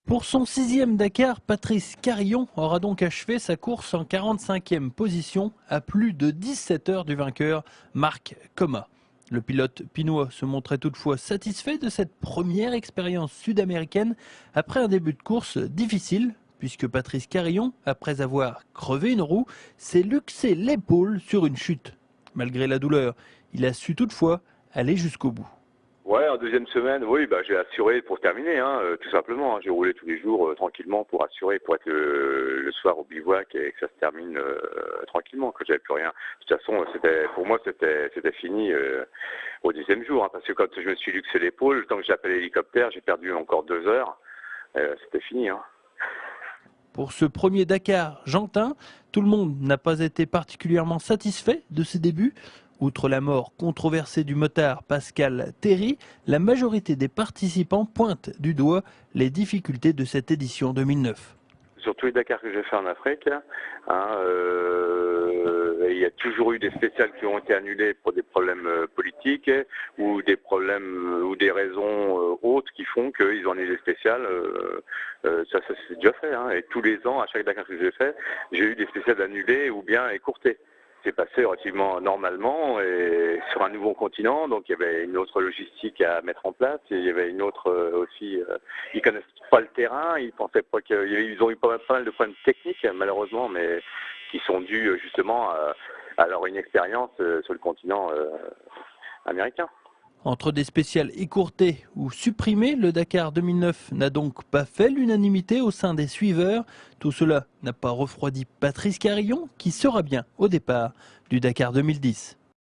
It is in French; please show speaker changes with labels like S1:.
S1: Pour son 6e Dakar, Patrice Carillon aura donc achevé sa course en 45e position à plus de 17 heures du vainqueur, Marc Coma. Le pilote pinois se montrait toutefois satisfait de cette première expérience sud-américaine après un début de course difficile, puisque Patrice Carillon, après avoir crevé une roue, s'est luxé l'épaule sur une chute. Malgré la douleur, il a su toutefois aller jusqu'au bout.
S2: Ouais, en deuxième semaine, oui, j'ai assuré pour terminer, tout simplement. J'ai roulé tous les jours tranquillement pour assurer, pour être le soir au bivouac et que ça se termine tranquillement, que j'avais plus rien. De toute façon, pour moi, c'était fini au 10e jour, parce que quand je me suis luxé l'épaule, le temps que j'appelle l'hélicoptère, j'ai perdu encore 2 heures. C'était fini.
S1: Pour ce premier Dakar Gentin, tout le monde n'a pas été particulièrement satisfait de ses débuts. Outre la mort controversée du motard Pascal Terry, la majorité des participants pointent du doigt les difficultés de cette édition 2009.
S2: Sur tous les Dakars que j'ai fait en Afrique, il y a toujours eu des spéciales qui ont été annulées pour des problèmes politiques ou des problèmes ou des raisons autres qui font qu'ils ont annulé des spéciales. Ça s'est déjà fait. Et tous les ans, à chaque Dakar que j'ai fait, j'ai eu des spéciales annulées ou bien écourtées. C'est passé relativement normalement et sur un nouveau continent, donc il y avait une autre logistique à mettre en place. Et il y avait une autre aussi. Ils connaissent pas le terrain, ils pensaient pas qu'ils ont eu pas mal de problèmes techniques malheureusement, mais qui sont dus justement à leur inexpérience sur le continent américain.
S1: Entre des spéciales écourtées ou supprimées, le Dakar 2009 n'a donc pas fait l'unanimité au sein des suiveurs. Tout cela n'a pas refroidi Patrice Carillon, qui sera bien au départ du Dakar 2010.